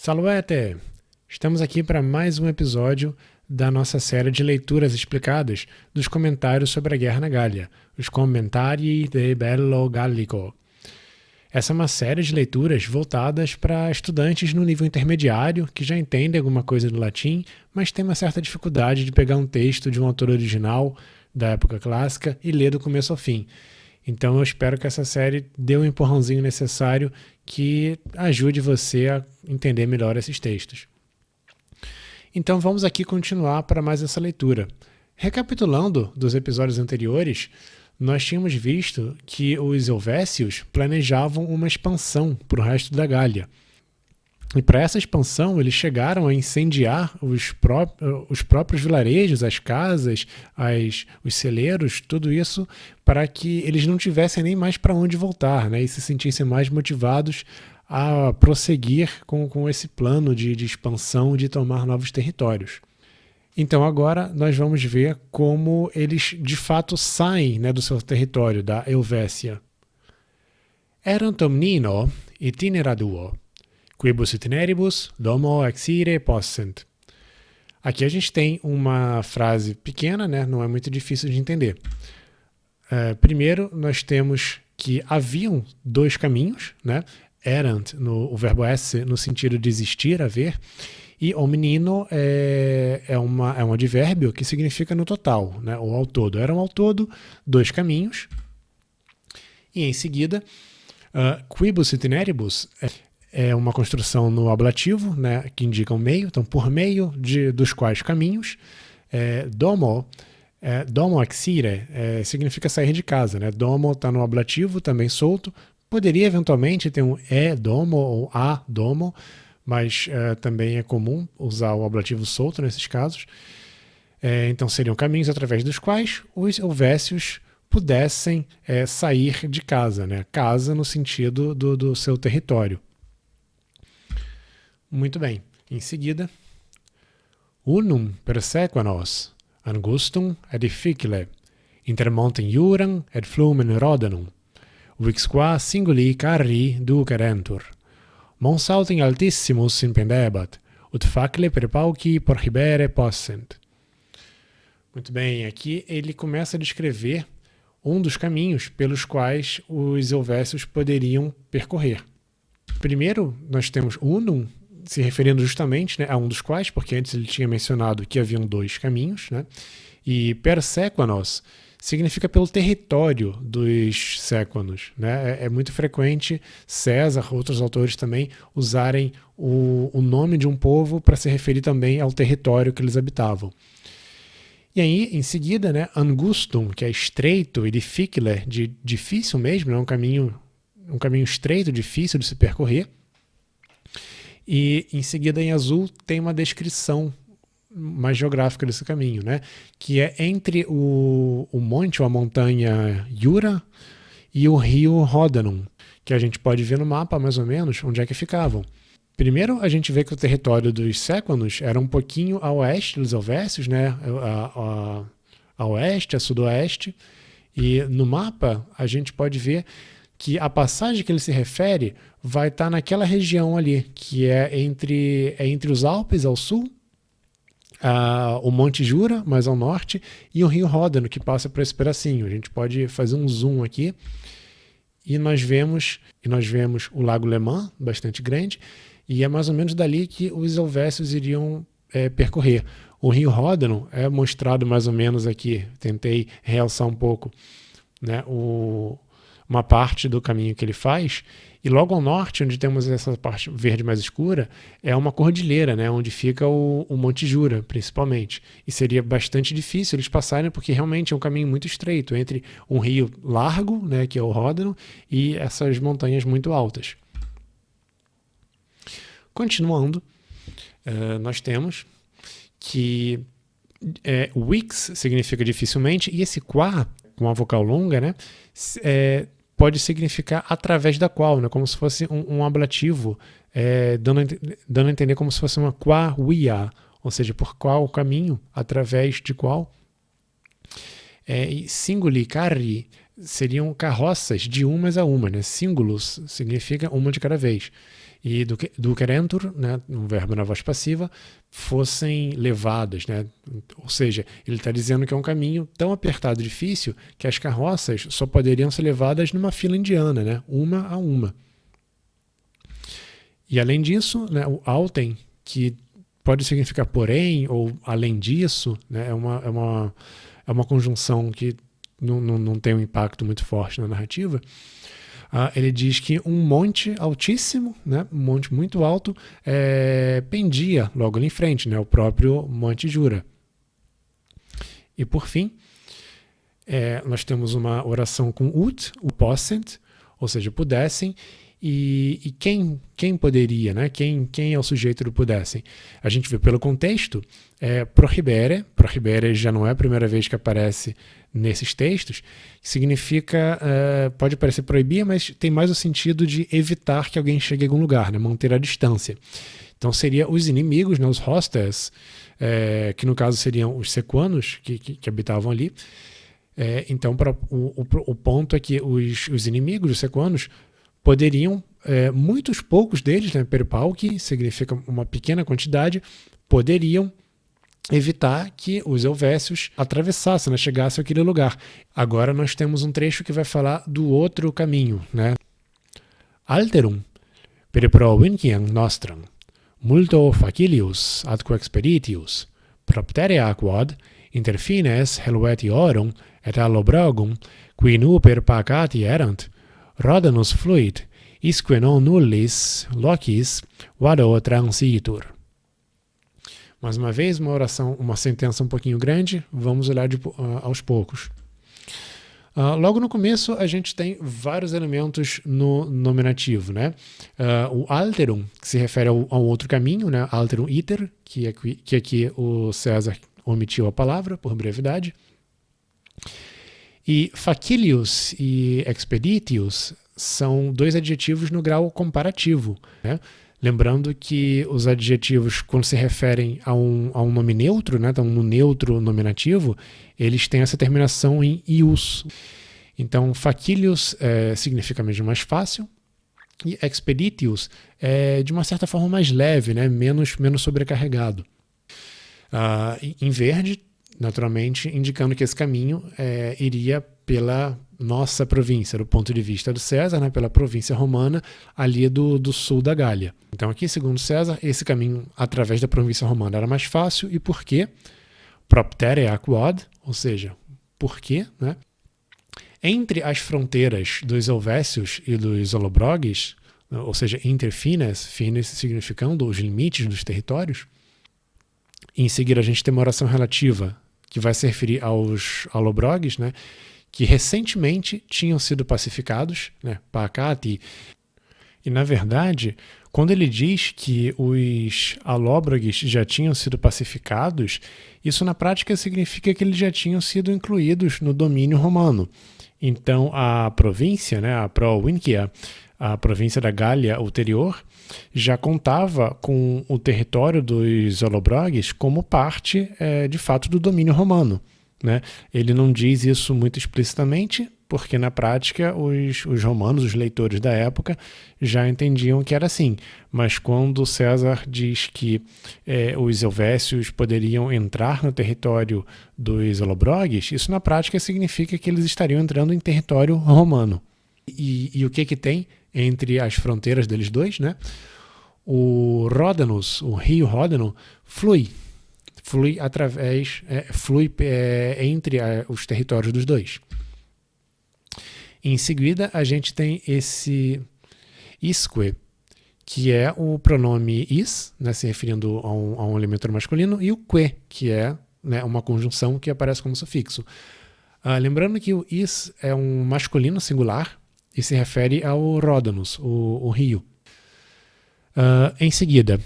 Salve! Estamos aqui para mais um episódio da nossa série de leituras explicadas dos comentários sobre a Guerra na Gália, os Commentarii de Bello Gallico. Essa é uma série de leituras voltadas para estudantes no nível intermediário que já entendem alguma coisa do latim, mas têm uma certa dificuldade de pegar um texto de um autor original da época clássica e ler do começo ao fim. Então eu espero que essa série dê um empurrãozinho necessário que ajude você a entender melhor esses textos. Então vamos aqui continuar para mais essa leitura. Recapitulando dos episódios anteriores, nós tínhamos visto que os Helvécios planejavam uma expansão para o resto da Gália. E para essa expansão, eles chegaram a incendiar os próprios vilarejos, as casas, os celeiros, tudo isso para que eles não tivessem nem mais para onde voltar, né, e se sentissem mais motivados a prosseguir com esse plano de expansão, de tomar novos territórios. Então agora nós vamos ver como eles de fato saem, né, do seu território, da Helvécia. Erant omnino itinera duo. Quibus itineribus domo exire possent. Aqui a gente tem uma frase pequena, né? Não é muito difícil de entender. Primeiro, nós temos que haviam dois caminhos, né? Erant, o verbo esse, no sentido de existir, haver, e omnino é um advérbio que significa no total, né? Ou ao todo. Eram ao todo dois caminhos. E em seguida, quibus itineribus é uma construção no ablativo, né, que indica um meio, então por meio dos quais caminhos. Domo exire significa sair de casa, né? Domo está no ablativo, também solto. Poderia eventualmente ter um domo ou a domo, mas também é comum usar o ablativo solto nesses casos. Então seriam caminhos através dos quais os helvécios pudessem sair de casa, né? Casa no sentido do seu território. Muito bem. Em seguida, unum persequanos, angustum et difficile, inter montem iuram et flumen rodanum, vix qua singuli carri ducerentur. Mons autem altissimus impendebat, ut facile per pauci porhibere possent. Muito bem, aqui ele começa a descrever um dos caminhos pelos quais os helvécios poderiam percorrer. Primeiro, nós temos unum, se referindo justamente, né, a um dos quais, porque antes ele tinha mencionado que haviam dois caminhos, né, e persequanos significa pelo território dos séquanos, né. É muito frequente César, outros autores também, usarem o nome de um povo para se referir também ao território que eles habitavam. E aí, em seguida, né, angustum, que é estreito, e difficile, de difícil mesmo, né, um caminho estreito, difícil de se percorrer. E em seguida, em azul, tem uma descrição mais geográfica desse caminho, né? Que é entre o monte ou a montanha Jura e o rio Rodanum, que a gente pode ver no mapa mais ou menos onde é que ficavam. Primeiro, a gente vê que o território dos séquanos era um pouquinho a oeste dos helvécios, né? A oeste, a sudoeste. E no mapa, a gente pode ver que a passagem que ele se refere vai estar naquela região ali, que é entre os Alpes ao sul, o Monte Jura, mais ao norte, e o Rio Ródano, que passa por esse pedacinho. A gente pode fazer um zoom aqui e nós vemos o Lago Le Mans, bastante grande, e é mais ou menos dali que os helvécios iriam percorrer. O Rio Ródano é mostrado mais ou menos aqui, tentei realçar um pouco, né, uma parte do caminho que ele faz, e logo ao norte, onde temos essa parte verde mais escura, é uma cordilheira, né, onde fica o Monte Jura, principalmente. E seria bastante difícil eles passarem, porque realmente é um caminho muito estreito entre um rio largo, né, que é o Ródano, e essas montanhas muito altas. Continuando, nós temos que wix significa dificilmente, e esse qua, com a vocal longa, né, pode significar através da qual, né, como se fosse um ablativo, dando a entender como se fosse uma qua via, ou seja, por qual caminho, através de qual. E singuli carri seriam carroças de umas a uma, né? Singulus significa uma de cada vez. e ducerentur, né, um verbo na voz passiva, fossem levadas, né? Ou seja, ele está dizendo que é um caminho tão apertado e difícil que as carroças só poderiam ser levadas numa fila indiana, né, uma a uma. E além disso, né, o alten, que pode significar porém ou além disso, né, é uma conjunção que não tem um impacto muito forte na narrativa. Ele diz que um monte altíssimo, né, um monte muito alto, pendia logo ali em frente, né, o próprio Monte Jura. E por fim, nós temos uma oração com ut, o possent, ou seja, pudessem, e quem poderia, né? Quem é o sujeito do pudessem? A gente vê pelo contexto, prohibere já não é a primeira vez que aparece nesses textos, significa, pode parecer proibir, mas tem mais o sentido de evitar que alguém chegue a algum lugar, né? Manter a distância. Então seria os inimigos, né? Os hostes, que no caso seriam os sequanos que habitavam ali. Então o ponto é que os inimigos, os sequanos, poderiam, muitos poucos deles, né, perpau, que significa uma pequena quantidade, poderiam evitar que os helvécios atravessassem, né, chegassem àquele lugar. Agora nós temos um trecho que vai falar do outro caminho, né? Alterum per provinciam nostram, multo facilius atque expeditius, propterea quod inter fines helvetiorum et allobrogum, qui nuper pacati erant, rodanus fluit, isque non nullis locis vado transitur. Mais uma vez, uma sentença um pouquinho grande, vamos olhar aos poucos. Logo no começo, a gente tem vários elementos no nominativo, né? O alterum, que se refere ao outro caminho, né? Alterum iter, que aqui o César omitiu a palavra, por brevidade. E facilius e expeditius são dois adjetivos no grau comparativo, né? Lembrando que os adjetivos, quando se referem a um nome neutro, né, então no neutro nominativo, eles têm essa terminação em ius. Então, facilius significa mesmo mais fácil, e expeditius é de uma certa forma mais leve, né, menos sobrecarregado. Em verde, naturalmente, indicando que esse caminho iria pela nossa província, do ponto de vista do César, né, pela província romana, ali do sul da Gália. Então aqui, segundo César, esse caminho através da província romana era mais fácil. E por quê? Propterea quod, ou seja, por quê? Né? Entre as fronteiras dos helvécios e dos holobroges, ou seja, inter fines, fines significando os limites dos territórios, em seguida a gente tem uma oração relativa que vai se referir aos holobroges, né, que recentemente tinham sido pacificados, né, pacati. E, na verdade, quando ele diz que os alóbroges já tinham sido pacificados, isso na prática significa que eles já tinham sido incluídos no domínio romano. Então, a província, né, a Provincia, a província da Gália ulterior, já contava com o território dos holobroges como parte, de fato, do domínio romano. Né? Ele não diz isso muito explicitamente, porque na prática os romanos, os leitores da época, já entendiam que era assim. Mas quando César diz que os helvécios poderiam entrar no território dos holobroges, isso na prática significa que eles estariam entrando em território romano. E o que tem entre as fronteiras deles dois? Né? O Ródanos, o rio Ródano, flui entre os territórios dos dois. Em seguida, a gente tem esse isque, que é o pronome is, né, se referindo a um elemento masculino, e o que, que é, né, uma conjunção que aparece como sufixo. Lembrando que o is é um masculino singular e se refere ao Ródanos, o rio. Em seguida,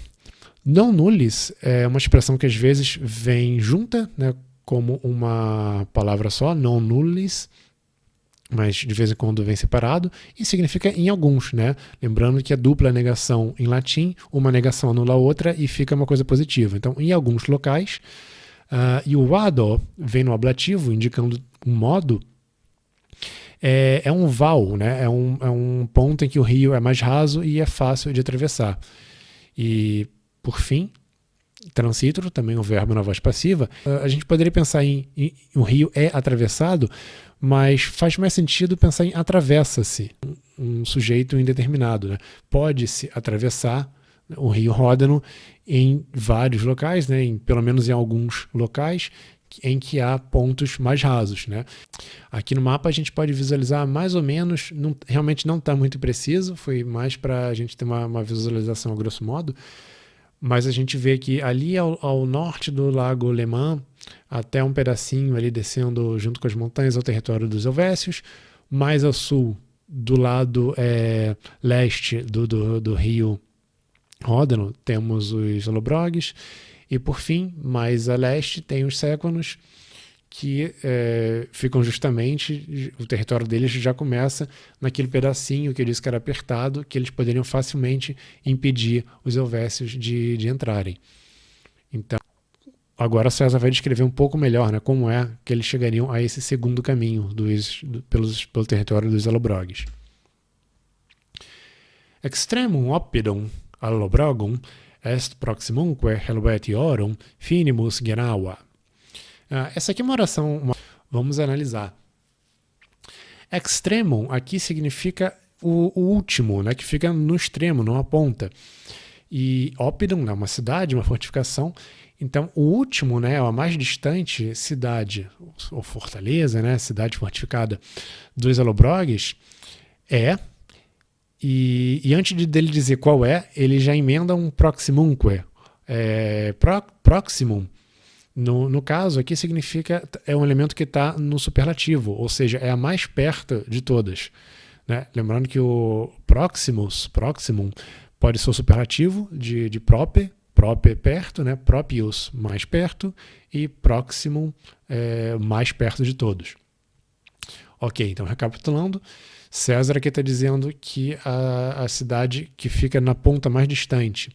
non nullis é uma expressão que às vezes vem junta, né, como uma palavra só, non nullis, mas de vez em quando vem separado, e significa em alguns, né? Lembrando que a dupla negação em latim, uma negação anula a outra e fica uma coisa positiva. Então, em alguns locais, e o vado vem no ablativo, indicando um modo, é um val, né? É um ponto em que o rio é mais raso e é fácil de atravessar. E, por fim, transítoro, também um verbo na voz passiva, a gente poderia pensar em um rio é atravessado, mas faz mais sentido pensar em atravessa-se, um sujeito indeterminado, né? Pode-se atravessar o rio Ródano em vários locais, né? Pelo menos em alguns locais em que há pontos mais rasos, né? Aqui no mapa a gente pode visualizar mais ou menos, realmente não está muito preciso, foi mais para a gente ter uma visualização a grosso modo, mas a gente vê que ali ao norte do Lago Le Mans, até um pedacinho ali descendo junto com as montanhas ao território dos Helvécios, mais ao sul, do lado leste do rio Ródano, temos os Allobroges, e por fim, mais a leste, tem os Séquanos, que ficam justamente, o território deles já começa naquele pedacinho que eu disse que era apertado, que eles poderiam facilmente impedir os Helvécios de entrarem. Então, agora César vai descrever um pouco melhor, né, como é que eles chegariam a esse segundo caminho pelo território dos Allobroges. Extremum oppidum Allobrogum est proximunque Helvetiorum finimus Genaua. Essa aqui é uma oração, vamos analisar. Extremum aqui significa o último, né, que fica no extremo, numa ponta. E Oppidum é uma cidade, uma fortificação. Então, o último, né, a mais distante cidade, ou fortaleza, né, cidade fortificada dos Allobroges e antes dele dizer qual é, ele já emenda um proximunque. Proximum, no caso aqui significa, é um elemento que está no superlativo, ou seja, é a mais perto de todas, né? Lembrando que o proximum, pode ser o superlativo de prope perto, né? Propius, mais perto, e proximum, mais perto de todos. Ok, então recapitulando, César aqui está dizendo que a cidade que fica na ponta mais distante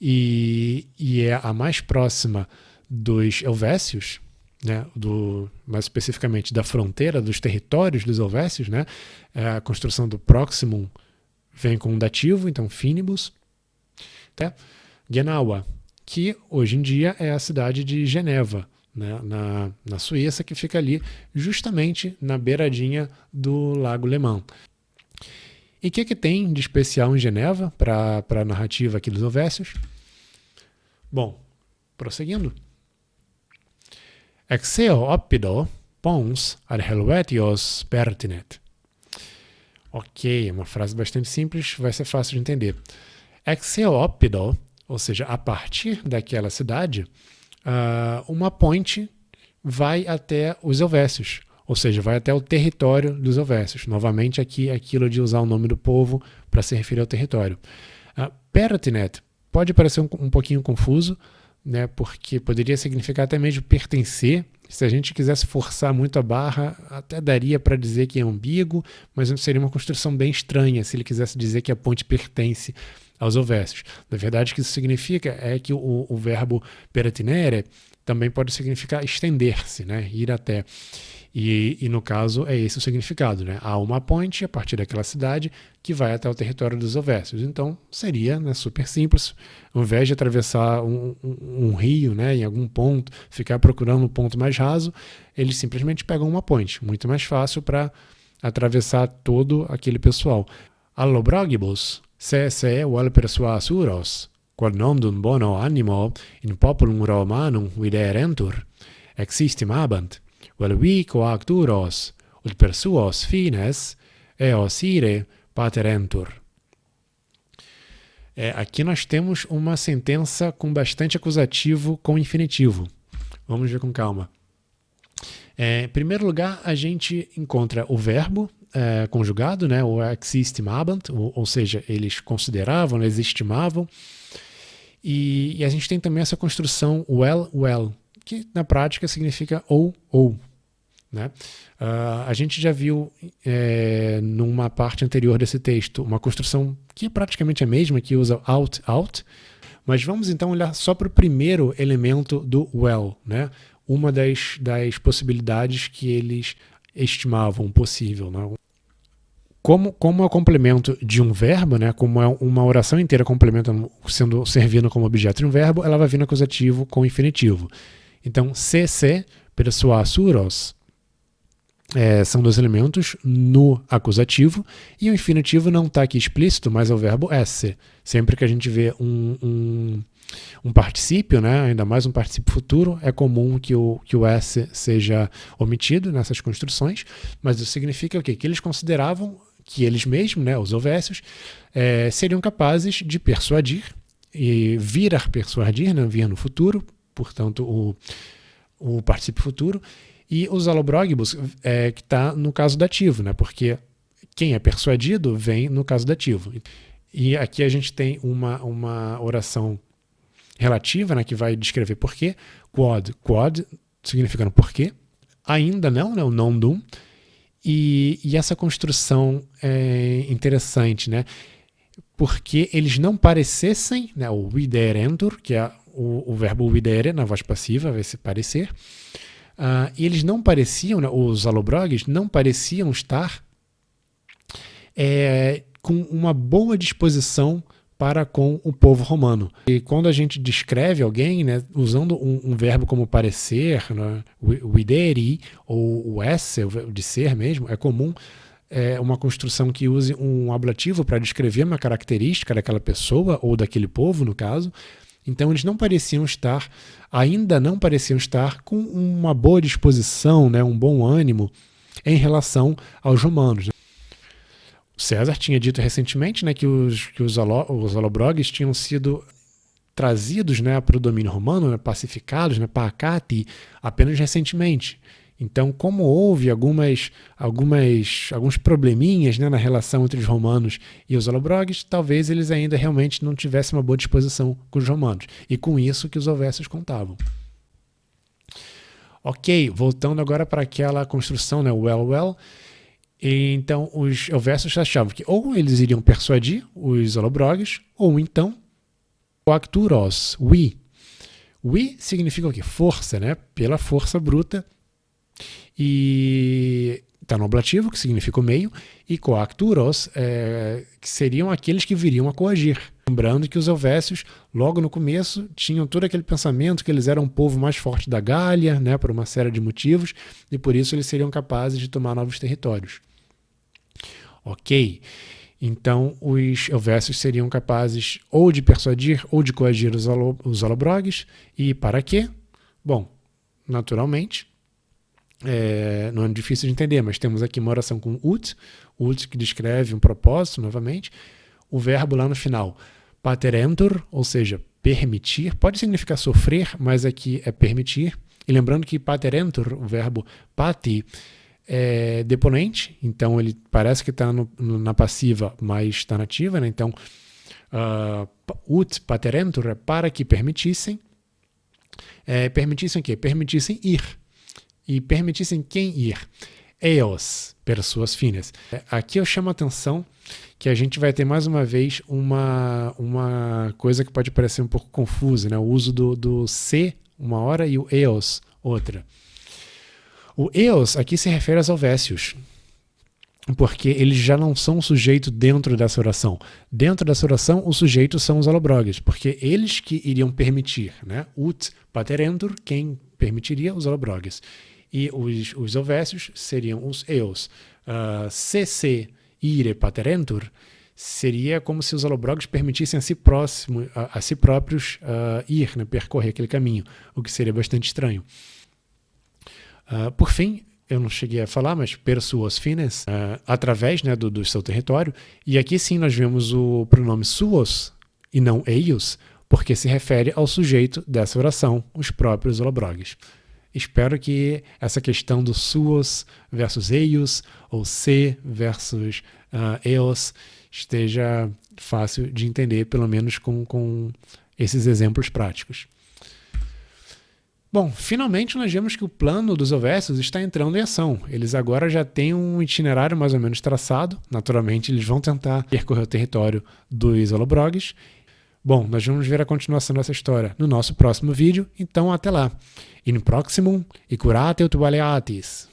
e é a mais próxima dos Helvécios, né, mais especificamente da fronteira dos territórios dos Helvécios, né, a construção do proximum vem com um dativo, então finibus, tá? Genaua, que hoje em dia é a cidade de Geneva, né, na Suíça, que fica ali justamente na beiradinha do Lago Le Mans. E o que tem de especial em Geneva para a narrativa aqui dos Helvécios? Bom, prosseguindo. Exeo oppido pons ad Helvetios pertinet. Ok, uma frase bastante simples, vai ser fácil de entender. Exeo oppido, ou seja, a partir daquela cidade, uma ponte vai até os Helvécios, ou seja, vai até o território dos Helvécios. Novamente aqui aquilo de usar o nome do povo para se referir ao território. Pertinet pode parecer um pouquinho confuso, né, porque poderia significar até mesmo pertencer. Se a gente quisesse forçar muito a barra, até daria para dizer que é ambíguo, mas seria uma construção bem estranha se ele quisesse dizer que a ponte pertence aos Helvécios. Na verdade, o que isso significa é que o verbo pertinere também pode significar estender-se, né, ir até. E no caso é esse o significado, né? Há uma ponte a partir daquela cidade que vai até o território dos Helvécios. Então seria, né, super simples, ao invés de atravessar um rio, né, em algum ponto, ficar procurando um ponto mais raso, eles simplesmente pegam uma ponte, muito mais fácil para atravessar todo aquele pessoal. Allobrogibus se vel persuasuros, quod nondum bono animo in populum Romanum viderentur, existimabant, vel vi coacturos, ut per suos fines eos ire paterentur. Aqui nós temos uma sentença com bastante acusativo com infinitivo. Vamos ver com calma. Em primeiro lugar, a gente encontra o verbo conjugado, né, o existimabant, ou seja, eles consideravam, eles estimavam. E a gente tem também essa construção well, que na prática significa ou. Né? A gente já viu numa parte anterior desse texto uma construção que é praticamente a mesma, que usa out, mas vamos então olhar só para o primeiro elemento do well, né? Uma das possibilidades que eles estimavam possível, né? Como é o complemento de um verbo, né? Como é uma oração inteira complementando, servindo como objeto de um verbo, ela vai vir no acusativo com infinitivo. Então, se persuasuros são dois elementos no acusativo, e o infinitivo não está aqui explícito, mas é o verbo esse. Sempre que a gente vê um particípio, né, ainda mais um particípio futuro, é comum que o esse seja omitido nessas construções, mas isso significa o quê? Que eles consideravam que eles mesmos, né, os helvécios, seriam capazes de persuadir, e vir a persuadir, né, vir no futuro, portanto o particípio futuro, e os allobrogibus, que está no caso dativo, né, porque quem é persuadido vem no caso dativo. E aqui a gente tem uma oração relativa, né, que vai descrever porquê. Quod significando porquê. Ainda não, né, o non dum. E essa construção é interessante, né, porque eles não parecessem, né, o viderentur, que é o verbo videre na voz passiva, vai se parecer, e eles não pareciam, né, os allobroges não pareciam estar com uma boa disposição para com o povo romano. E quando a gente descreve alguém, né, usando um verbo como parecer, né, o videri, ou o esse, de ser mesmo, é comum uma construção que use um ablativo para descrever uma característica daquela pessoa, ou daquele povo, no caso. Então eles ainda não pareciam estar com uma boa disposição, né, um bom ânimo em relação aos romanos, né. César tinha dito recentemente, né, que os allobroges tinham sido trazidos, né, para o domínio romano, né, pacificados, né, pacati, apenas recentemente. Então, como houve alguns probleminhas, né, na relação entre os romanos e os allobroges, talvez eles ainda realmente não tivessem uma boa disposição com os romanos. E com isso que os helvécios contavam. Ok, voltando agora para aquela construção, né, well. Então, os helvécios achavam que ou eles iriam persuadir os allobroges, ou então coacturos, we. We significa o quê? Força, né? Pela força bruta. E está no ablativo, que significa o meio, e coacturos, que seriam aqueles que viriam a coagir. Lembrando que os helvécios, logo no começo, tinham todo aquele pensamento que eles eram o povo mais forte da Gália, né, por uma série de motivos, e por isso eles seriam capazes de tomar novos territórios. Ok, então os helvécios seriam capazes ou de persuadir ou de coagir os allobroges, e para quê? Bom, naturalmente, não é difícil de entender, mas temos aqui uma oração com ut que descreve um propósito, novamente, o verbo lá no final, paterentur, ou seja, permitir, pode significar sofrer, mas aqui é permitir, e lembrando que paterentur, o verbo pati, é deponente, então ele parece que está na passiva, mas está na ativa, né? Então, ut paterentur é para que permitissem. Permitissem o quê? Permitissem ir. E permitissem quem ir? Eos, pessoas finas. Aqui eu chamo a atenção que a gente vai ter mais uma vez uma coisa que pode parecer um pouco confusa, né? O uso do se uma hora e o eos outra. O eos aqui se refere aos helvécios, porque eles já não são o sujeito dentro dessa oração. Dentro dessa oração, o sujeito são os allobroges, porque eles que iriam permitir, né? Ut paterentur, quem permitiria? Os allobroges. E os helvécios seriam os eos. Se ire paterentur seria como se os allobroges permitissem a si próprios ir, né? Percorrer aquele caminho, o que seria bastante estranho. Por fim, eu não cheguei a falar, mas persuos fines, através, né, do seu território. E aqui sim nós vemos o pronome suos e não eios, porque se refere ao sujeito dessa oração, os próprios allobroges. Espero que essa questão do suos versus eios, ou se versus eos, esteja fácil de entender, pelo menos com esses exemplos práticos. Bom, finalmente nós vemos que o plano dos helvécios está entrando em ação. Eles agora já têm um itinerário mais ou menos traçado. Naturalmente, eles vão tentar percorrer o território dos allobroges. Bom, nós vamos ver a continuação dessa história no nosso próximo vídeo. Então, até lá. In proximum e curate ut valeatis.